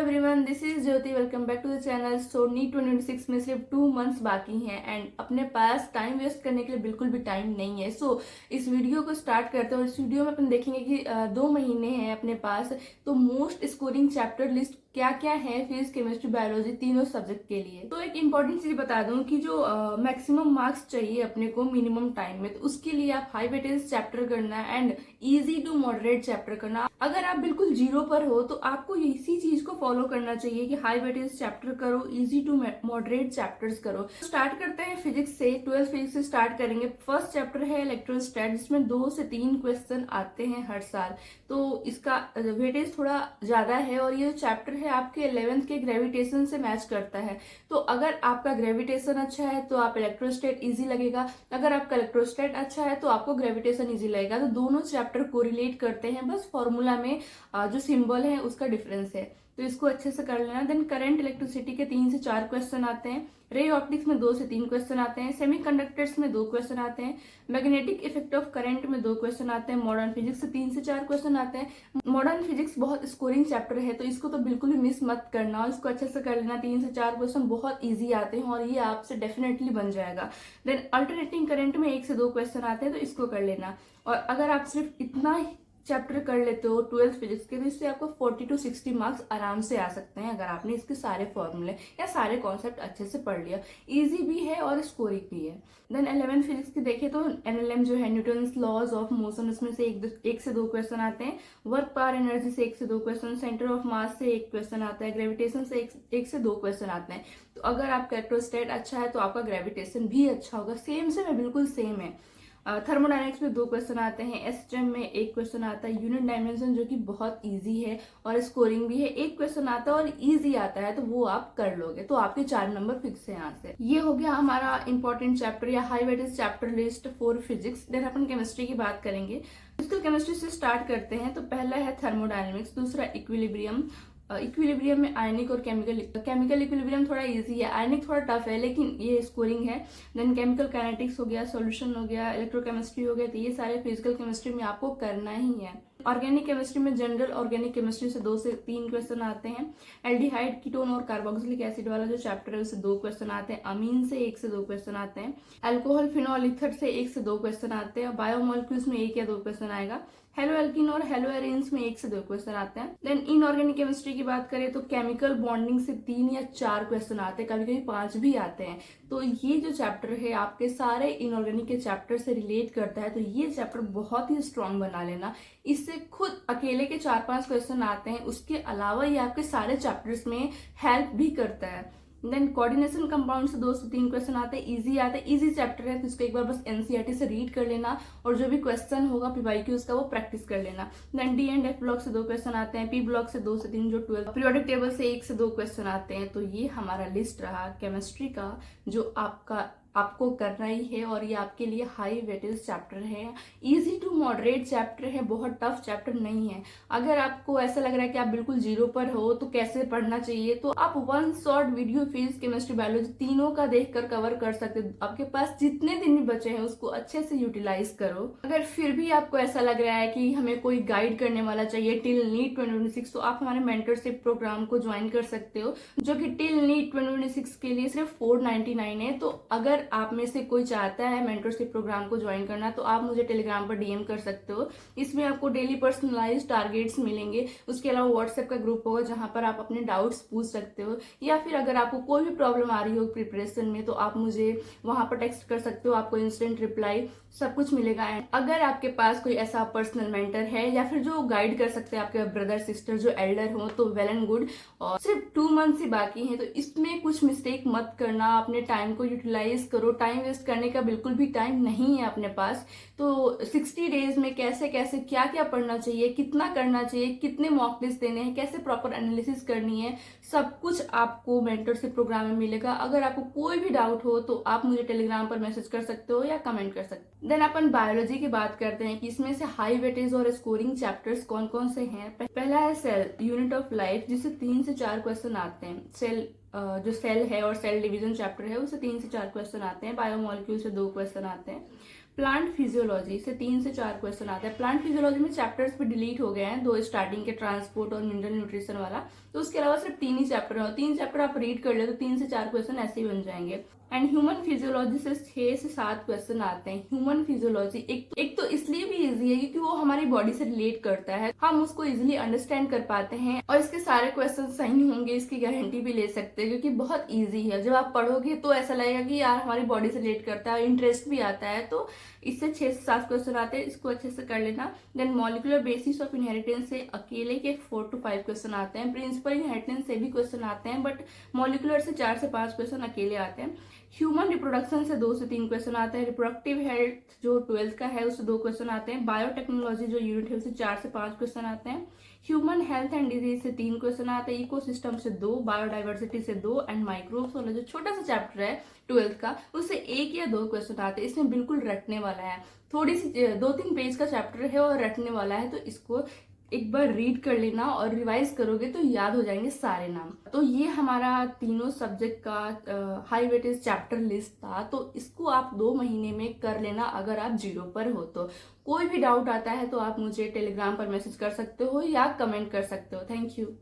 Everyone, this is Jyoti. Welcome back to the channel. So NEET 2026 में सिर्फ 2 months बाकी हैं एंड अपने पास टाइम वेस्ट करने के लिए बिल्कुल भी टाइम नहीं है। सो इस वीडियो को स्टार्ट करते हैं और इस वीडियो में अपन देखेंगे कि 2 महीने हैं अपने पास। तो मोस्ट स्कोरिंग चैप्टर लिस्ट क्या क्या है फिजिक्स, केमिस्ट्री, बायोलॉजी तीनों सब्जेक्ट के लिए। तो एक इम्पॉर्टेंट चीज बता दूं कि जो मैक्सिमम मार्क्स चाहिए अपने को मिनिमम टाइम में, तो उसके लिए आप हाई वेटेज चैप्टर करना and easy to moderate chapter करना। अगर आप बिल्कुल जीरो पर हो तो आपको इसी चीज को फॉलो करना चाहिए कि हाई वेटेज चैप्टर करो, इजी टू मॉडरेट चैप्टर्स करो। स्टार्ट करते हैं फिजिक्स से। 12th फिजिक्स से स्टार्ट करेंगे। फर्स्ट चैप्टर है इलेक्ट्रोस्टैट, जिसमें 2 से 3 क्वेश्चन आते हैं हर साल, तो इसका वेटेज थोड़ा ज्यादा है। और ये चैप्टर है आपके 11th के ग्रेविटेशन से मैच करता है। तो अगर आपका ग्रेविटेशन अच्छा है तो आप इलेक्ट्रोस्टैट इजी लगेगा, अगर आपका इलेक्ट्रोस्टैट अच्छा है तो आपको ग्रेविटेशन इजी लगेगा। तो दोनों चैप्टर को रिलेट करते हैं, बस फॉर्मूला में जो सिंबल है उसका डिफरेंस है, तो इसको अच्छे से कर लेना। देन करंट इलेक्ट्रिसिटी के 3 से 4 क्वेश्चन आते हैं। रे ऑप्टिक्स में 2 से 3 क्वेश्चन आते हैं। सेमीकंडक्टर्स में 2 क्वेश्चन आते हैं। मैग्नेटिक इफेक्ट ऑफ करंट में 2 क्वेश्चन आते हैं। मॉडर्न फिजिक्स से 3 से 4 क्वेश्चन आते हैं। मॉडर्न फिजिक्स बहुत स्कोरिंग चैप्टर है, तो इसको तो बिल्कुल भी मिस मत करना, इसको अच्छे से कर लेना। 3 से 4 क्वेश्चन बहुत ईजी आते हैं और ये आपसे डेफिनेटली बन जाएगा। देन अल्टरनेटिंग करंट में 1 से 2 क्वेश्चन आते हैं, तो इसको कर लेना। और अगर आप सिर्फ इतना चैप्टर कर लेते हो 12th फिजिक्स के, तो इससे आपको 40 to 60 मार्क्स आराम से आ सकते हैं अगर आपने इसके सारे फॉर्मूले या सारे कॉन्सेप्ट अच्छे से पढ़ लिया। इजी भी है और स्कोरिंग भी है। देन 11th फिजिक्स की देखें तो एनएलएम जो है, न्यूटन्स लॉज ऑफ मोशन, उसमें से 1 से 2 क्वेश्चन आते हैं। वर्क पावर एनर्जी से 1 से 2 क्वेश्चन, सेंटर ऑफ मास से 1 क्वेश्चन आता है, ग्रेविटेशन से 1 से 2 क्वेश्चन आते हैं। तो अगर आपका इलेक्ट्रोस्टैट अच्छा है तो आपका ग्रेविटेशन भी अच्छा होगा। सेम से मैं बिल्कुल सेम है। थर्मोडायनेमिक्स में 2 क्वेश्चन आते हैं। एसएचएम में 1 क्वेश्चन आता है। यूनिट डायमेंशन जो कि बहुत इजी है और स्कोरिंग भी है, 1 क्वेश्चन आता है और इजी आता है, तो वो आप कर लोगे, तो आपके 4 नंबर फिक्स है यहाँ से। ये हो गया हमारा इंपॉर्टेंट चैप्टर या high weightage chapter list for physics. Then अपन केमिस्ट्री की बात करेंगे। फिजिकल केमिस्ट्री से स्टार्ट करते हैं। तो पहला है थर्मोडायनेमिक्स, दूसरा इक्विलिब्रियम। इक्विलिब्रियम में आयनिक और केमिकल इक्विलिब्रियम थोड़ा इजी है, आयनिक थोड़ा टफ है, लेकिन ये स्कोरिंग है। देन केमिकल काइनेटिक्स हो गया, सॉल्यूशन हो गया, इलेक्ट्रोकेमिस्ट्री हो गया। तो ये सारे फिजिकल केमिस्ट्री में आपको करना ही है। ऑर्गेनिक केमिस्ट्री में जनरल ऑर्गेनिक केमिस्ट्री से 2 से 3 क्वेश्चन आते हैं। एल्डिहाइड, कीटोन और कार्बोक्सिलिक एसिड वाला जो चैप्टर है उससे 2 क्वेश्चन आते हैं। अमीन से 1 से 2 क्वेश्चन आते हैं। अल्कोहल, फिनॉल, ईथर से 1 से 2 क्वेश्चन आते हैं। बायोमोलिक्यूल्स में 1 या 2 क्वेश्चन आएगा। हेलो एल्किन और हेलो एरेन्स में 1 से 2 क्वेश्चन आते हैं। देन इनऑर्गेनिक केमिस्ट्री की बात करें तो केमिकल बॉन्डिंग से 3 या 4 क्वेश्चन आते हैं, कभी कभी 5 भी आते हैं। तो ये जो चैप्टर है आपके सारे इनऑर्गेनिक के चैप्टर से रिलेट करता है, तो ये चैप्टर बहुत ही स्ट्रांग बना लेना। इससे खुद अकेले के 4-5 क्वेश्चन आते हैं, उसके अलावा ये आपके सारे चैप्टर्स में हेल्प भी करता है। देन कोऑर्डिनेशन कंपाउंड से 2 से 3 क्वेश्चन आते हैं, इजी आते हैं, इजी चैप्टर है, तो इसको एक बार बस एनसीईआरटी से रीड कर लेना और जो भी क्वेश्चन होगा पीवाईक्यूज का वो प्रैक्टिस कर लेना। Then D and F block से 2 क्वेश्चन आते हैं। पी ब्लॉक से 2 से 3, जो 12 पीरियोडिक टेबल से 1 से 2 क्वेश्चन आते हैं। तो ये हमारा लिस्ट रहा केमिस्ट्री का, जो आपको करना ही है और ये आपके लिए हाई वेटेज चैप्टर है, इजी टू मॉडरेट चैप्टर है, बहुत टफ चैप्टर नहीं है। अगर आपको ऐसा लग रहा है कि आप बिल्कुल जीरो पर हो तो कैसे पढ़ना चाहिए, तो आप 1 short video physics, chemistry, biology तीनों का देखकर कवर कर सकते हो। आपके पास जितने दिन भी बचे हैं उसको अच्छे से यूटिलाइज करो। अगर फिर भी आपको ऐसा लग रहा है कि हमें कोई गाइड करने वाला चाहिए टिल नीट 2026, तो आप हमारे मेंटरशिप प्रोग्राम को ज्वाइन कर सकते हो, जो कि टिल नीट 2026 के लिए सिर्फ 499 है। तो अगर आप में से कोई चाहता है मेंटरशिप प्रोग्राम को ज्वाइन करना, तो आप मुझे टेलीग्राम पर डीएम कर सकते हो। इसमें आपको डेली पर्सनलाइज्ड टारगेट्स मिलेंगे। उसके अलावा व्हाट्सएप का ग्रुप होगा जहां पर आप अपने डाउट्स पूछ सकते हो, या फिर अगर आपको कोई भी प्रॉब्लम आ रही हो प्रिपरेशन में तो आप मुझे वहां पर टेक्स्ट कर सकते हो, आपको इंस्टेंट रिप्लाई सब कुछ मिलेगा। एंड अगर आपके पास कोई ऐसा पर्सनल मेंटर है या फिर जो गाइड कर सकते हैं, आपके ब्रदर सिस्टर जो एल्डर हो, तो वेल एंड गुड। और सिर्फ 2 मंथ्स ही बाकी हैं, तो इसमें कुछ मिस्टेक मत करना, अपने टाइम को यूटिलाइज करो। टाइम वेस्ट करने का बिल्कुल भी टाइम नहीं है अपने पास। तो 60 डेज में कैसे कैसे क्या क्या पढ़ना चाहिए, कितना करना चाहिए, कितने मॉक टेस्ट देने हैं, कैसे प्रॉपर एनालिसिस करनी है, सब कुछ आपको मेंटरशिप प्रोग्राम में मिलेगा। अगर आपको कोई भी डाउट हो तो आप मुझे टेलीग्राम पर मैसेज कर सकते हो या कमेंट कर सकते हो। देन अपन बायोलॉजी की बात करते हैं कि इसमें से हाई वेटेज और स्कोरिंग चैप्टर्स कौन कौन से हैं। पहला है सेल, यूनिट ऑफ लाइफ, जिससे 3 से 4 क्वेश्चन आते हैं। सेल जो सेल है और सेल डिवीजन चैप्टर है उससे 3 से 4 क्वेश्चन आते हैं। बायोमोलिक्यूल से 2 क्वेश्चन आते हैं। प्लांट फिजियोलॉजी से 3 से 4 क्वेश्चन आता है। प्लांट फिजियोलॉजी में चैप्टर्स पे डिलीट हो गए हैं, 2 स्टार्टिंग के ट्रांसपोर्ट और मिनरल न्यूट्रिशन वाला, तो उसके अलावा सिर्फ 3 ही चैप्टर है। 3 चैप्टर आप रीड कर ले तो 3 से 4 क्वेश्चन ऐसे ही बन जाएंगे। एंड ह्यूमन फिजियोलॉजी से 6 से 7 क्वेश्चन आते हैं। ह्यूमन फिजियोलॉजी एक तो इसलिए भी इजी है क्योंकि वो हमारी बॉडी से रिलेट करता है, हम उसको इजिली अंडरस्टैंड कर पाते हैं और इसके सारे क्वेश्चन सही होंगे इसकी गारंटी भी ले सकते हैं क्योंकि बहुत ईजी है। जब आप पढ़ोगे तो ऐसा लगेगा कि यार हमारी बॉडी से रिलेट करता है, इंटरेस्ट भी आता है। तो इससे 6 से 7 क्वेश्चन आते हैं, इसको अच्छे से कर लेना। Then molecular basis of inheritance से अकेले के 4 to 5 क्वेश्चन आते हैं। प्रिंसिपल इनहेरिटेंस से भी क्वेश्चन आते हैं, बट मॉलिकुलर से 4 से 5 क्वेश्चन अकेले आते हैं। ह्यूमन रिप्रोडक्शन से 2 से 3 क्वेश्चन आते हैं। रिप्रोडक्टिव हेल्थ जो 12th का है उससे 2 क्वेश्चन आते हैं। बायोटेक्नोलॉजी जो यूनिट है उससे 4 से 5 क्वेश्चन आते हैं। ह्यूमन हेल्थ एंड डिजीज से 3 क्वेश्चन आते हैं। इकोसिस्टम से 2, बायोडाइवर्सिटी से 2 एंड माइक्रोब्स वाला जो छोटा सा चैप्टर है 12th का उससे 1 या 2 क्वेश्चन आते हैं। इसमें बिल्कुल रटने वाला है, थोड़ी सी 2-3 पेज का चैप्टर है और रटने वाला है, तो इसको एक बार रीड कर लेना और रिवाइज करोगे तो याद हो जाएंगे सारे नाम। तो ये हमारा तीनों सब्जेक्ट का हाई वेटेज चैप्टर लिस्ट था, तो इसको आप 2 महीने में कर लेना अगर आप 0 पर हो तो। कोई भी डाउट आता है तो आप मुझे टेलीग्राम पर मैसेज कर सकते हो या कमेंट कर सकते हो। Thank you.